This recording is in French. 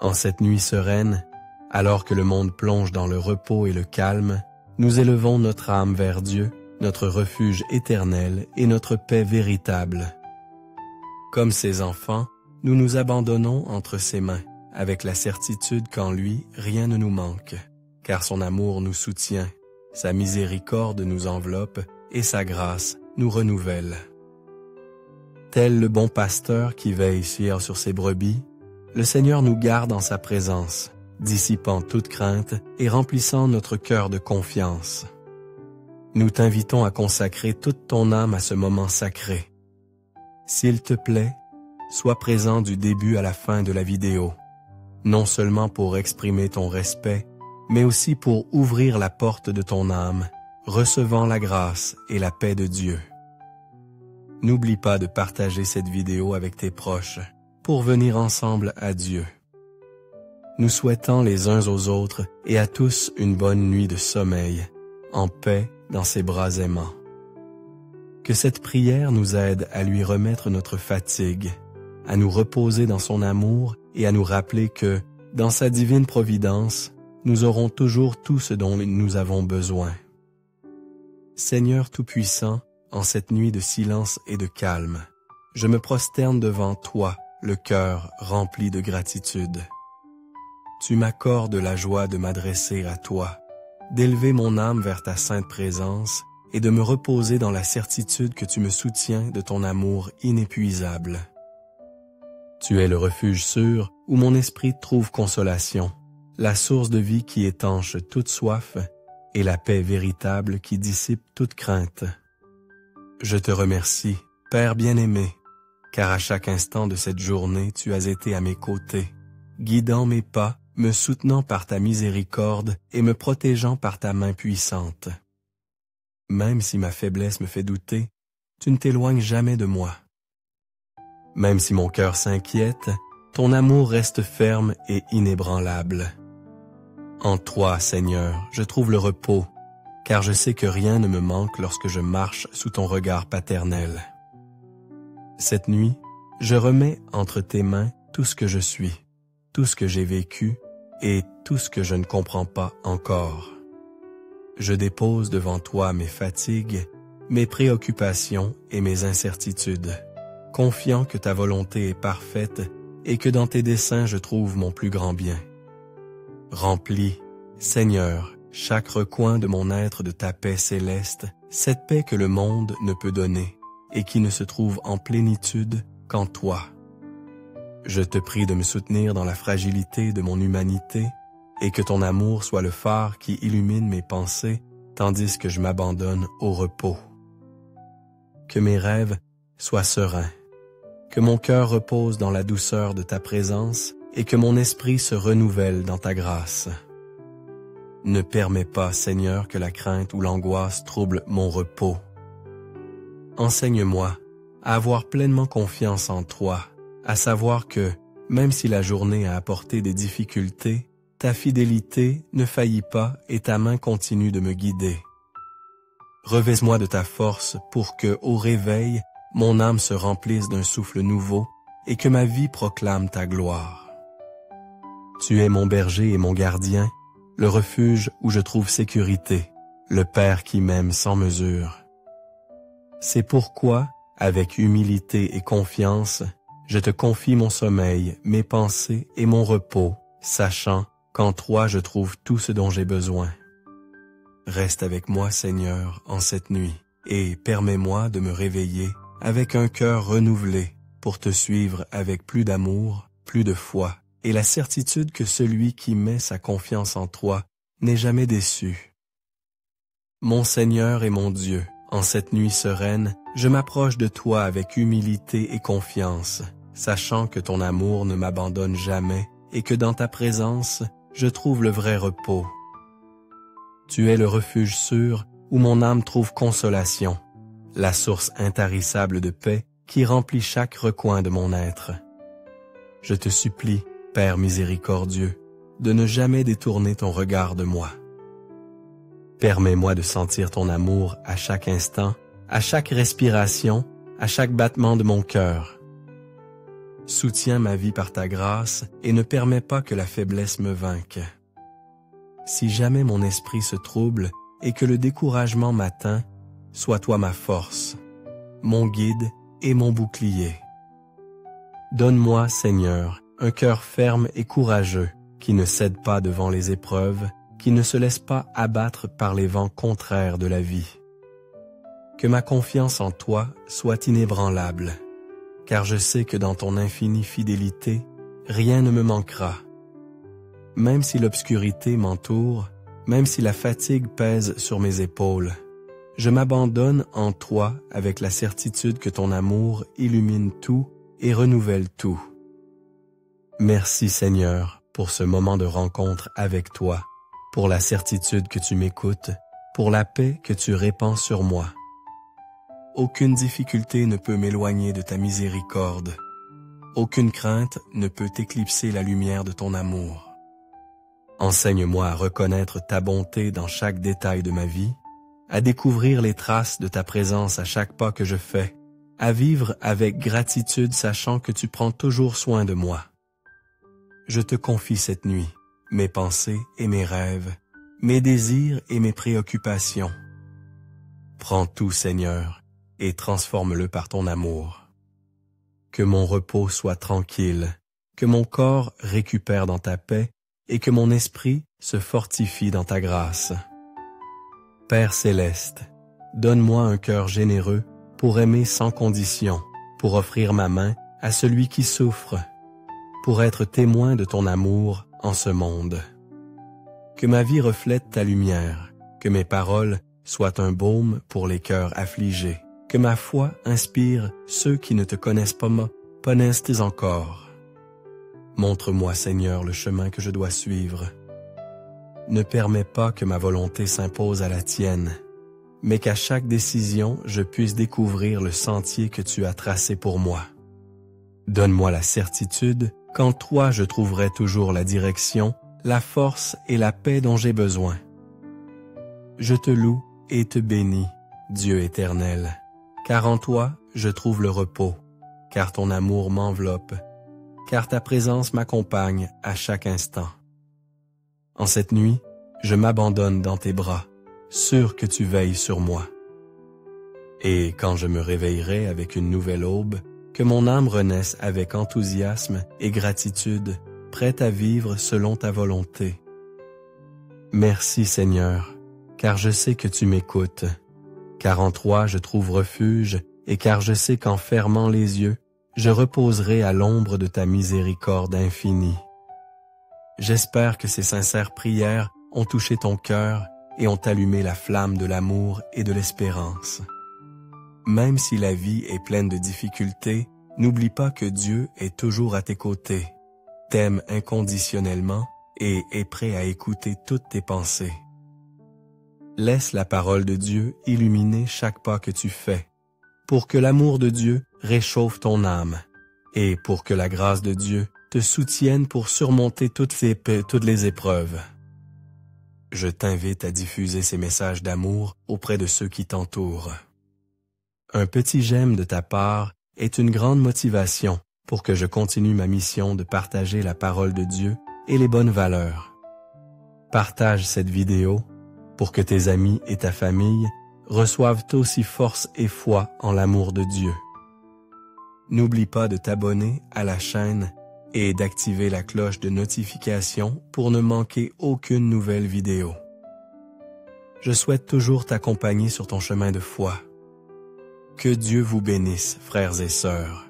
En cette nuit sereine, alors que le monde plonge dans le repos et le calme, nous élevons notre âme vers Dieu, notre refuge éternel et notre paix véritable. Comme ses enfants, nous nous abandonnons entre ses mains, avec la certitude qu'en lui, rien ne nous manque, car son amour nous soutient, sa miséricorde nous enveloppe et sa grâce nous renouvelle. Tel le bon pasteur qui veille sur ses brebis, le Seigneur nous garde en sa présence, dissipant toute crainte et remplissant notre cœur de confiance. Nous t'invitons à consacrer toute ton âme à ce moment sacré. S'il te plaît, sois présent du début à la fin de la vidéo, non seulement pour exprimer ton respect, mais aussi pour ouvrir la porte de ton âme, recevant la grâce et la paix de Dieu. N'oublie pas de partager cette vidéo avec tes proches pour venir ensemble à Dieu. Nous souhaitons les uns aux autres et à tous une bonne nuit de sommeil, en paix dans ses bras aimants. Que cette prière nous aide à lui remettre notre fatigue, à nous reposer dans son amour et à nous rappeler que, dans sa divine providence, nous aurons toujours tout ce dont nous avons besoin. Seigneur Tout-Puissant, en cette nuit de silence et de calme, je me prosterne devant toi, le cœur rempli de gratitude. Tu m'accordes la joie de m'adresser à toi, d'élever mon âme vers ta sainte présence et de me reposer dans la certitude que tu me soutiens de ton amour inépuisable. Tu es le refuge sûr où mon esprit trouve consolation, la source de vie qui étanche toute soif et la paix véritable qui dissipe toute crainte. Je te remercie, Père bien-aimé, car à chaque instant de cette journée tu as été à mes côtés, guidant mes pas, me soutenant par ta miséricorde et me protégeant par ta main puissante. Même si ma faiblesse me fait douter, tu ne t'éloignes jamais de moi. Même si mon cœur s'inquiète, ton amour reste ferme et inébranlable. En toi, Seigneur, je trouve le repos, car je sais que rien ne me manque lorsque je marche sous ton regard paternel. Cette nuit, je remets entre tes mains tout ce que je suis, tout ce que j'ai vécu et tout ce que je ne comprends pas encore. Je dépose devant toi mes fatigues, mes préoccupations et mes incertitudes, confiant que ta volonté est parfaite et que dans tes desseins je trouve mon plus grand bien. Remplis, Seigneur, chaque recoin de mon être de ta paix céleste, cette paix que le monde ne peut donner et qui ne se trouve en plénitude qu'en toi. Je te prie de me soutenir dans la fragilité de mon humanité et que ton amour soit le phare qui illumine mes pensées tandis que je m'abandonne au repos. Que mes rêves soient sereins, que mon cœur repose dans la douceur de ta présence et que mon esprit se renouvelle dans ta grâce. Ne permets pas, Seigneur, que la crainte ou l'angoisse trouble mon repos. Enseigne-moi à avoir pleinement confiance en toi, à savoir que, même si la journée a apporté des difficultés, ta fidélité ne faillit pas et ta main continue de me guider. Revêt-moi de ta force pour que, au réveil, mon âme se remplisse d'un souffle nouveau et que ma vie proclame ta gloire. Tu es mon berger et mon gardien, le refuge où je trouve sécurité, le Père qui m'aime sans mesure. C'est pourquoi, avec humilité et confiance, je te confie mon sommeil, mes pensées et mon repos, sachant qu'en toi je trouve tout ce dont j'ai besoin. Reste avec moi, Seigneur, en cette nuit, et permets-moi de me réveiller avec un cœur renouvelé pour te suivre avec plus d'amour, plus de foi, et la certitude que celui qui met sa confiance en toi n'est jamais déçu. Mon Seigneur et mon Dieu, en cette nuit sereine, je m'approche de toi avec humilité et confiance, sachant que ton amour ne m'abandonne jamais et que dans ta présence, je trouve le vrai repos. Tu es le refuge sûr où mon âme trouve consolation, la source intarissable de paix qui remplit chaque recoin de mon être. Je te supplie, Père miséricordieux, de ne jamais détourner ton regard de moi. Permets-moi de sentir ton amour à chaque instant, à chaque respiration, à chaque battement de mon cœur. Soutiens ma vie par ta grâce et ne permets pas que la faiblesse me vainque. Si jamais mon esprit se trouble et que le découragement m'atteint, sois toi ma force, mon guide et mon bouclier. Donne-moi, Seigneur, un cœur ferme et courageux, qui ne cède pas devant les épreuves, qui ne se laisse pas abattre par les vents contraires de la vie. Que ma confiance en toi soit inébranlable, car je sais que dans ton infinie fidélité, rien ne me manquera. Même si l'obscurité m'entoure, même si la fatigue pèse sur mes épaules, je m'abandonne en toi avec la certitude que ton amour illumine tout et renouvelle tout. Merci Seigneur pour ce moment de rencontre avec toi, pour la certitude que tu m'écoutes, pour la paix que tu répands sur moi. Aucune difficulté ne peut m'éloigner de ta miséricorde. Aucune crainte ne peut éclipser la lumière de ton amour. Enseigne-moi à reconnaître ta bonté dans chaque détail de ma vie, à découvrir les traces de ta présence à chaque pas que je fais, à vivre avec gratitude sachant que tu prends toujours soin de moi. Je te confie cette nuit, mes pensées et mes rêves, mes désirs et mes préoccupations. Prends tout, Seigneur, et transforme-le par ton amour. Que mon repos soit tranquille, que mon corps récupère dans ta paix et que mon esprit se fortifie dans ta grâce. Père céleste, donne-moi un cœur généreux pour aimer sans condition, pour offrir ma main à celui qui souffre, pour être témoin de ton amour en ce monde. Que ma vie reflète ta lumière, que mes paroles soient un baume pour les cœurs affligés, que ma foi inspire ceux qui ne te connaissent pas encore. Montre-moi, Seigneur, le chemin que je dois suivre. Ne permets pas que ma volonté s'impose à la tienne, mais qu'à chaque décision, je puisse découvrir le sentier que tu as tracé pour moi. Donne-moi la certitude qu'en toi je trouverai toujours la direction, la force et la paix dont j'ai besoin. Je te loue et te bénis, Dieu éternel, car en toi je trouve le repos, car ton amour m'enveloppe, car ta présence m'accompagne à chaque instant. En cette nuit, je m'abandonne dans tes bras, sûr que tu veilles sur moi. Et quand je me réveillerai avec une nouvelle aube, que mon âme renaisse avec enthousiasme et gratitude, prête à vivre selon ta volonté. Merci Seigneur, car je sais que tu m'écoutes, car en toi je trouve refuge et car je sais qu'en fermant les yeux, je reposerai à l'ombre de ta miséricorde infinie. J'espère que ces sincères prières ont touché ton cœur et ont allumé la flamme de l'amour et de l'espérance. Même si la vie est pleine de difficultés, n'oublie pas que Dieu est toujours à tes côtés, t'aime inconditionnellement et est prêt à écouter toutes tes pensées. Laisse la parole de Dieu illuminer chaque pas que tu fais, pour que l'amour de Dieu réchauffe ton âme, et pour que la grâce de Dieu te soutienne pour surmonter toutes les épreuves. Je t'invite à diffuser ces messages d'amour auprès de ceux qui t'entourent. Un petit j'aime de ta part est une grande motivation pour que je continue ma mission de partager la parole de Dieu et les bonnes valeurs. Partage cette vidéo pour que tes amis et ta famille reçoivent aussi force et foi en l'amour de Dieu. N'oublie pas de t'abonner à la chaîne et d'activer la cloche de notification pour ne manquer aucune nouvelle vidéo. Je souhaite toujours t'accompagner sur ton chemin de foi. Que Dieu vous bénisse, frères et sœurs.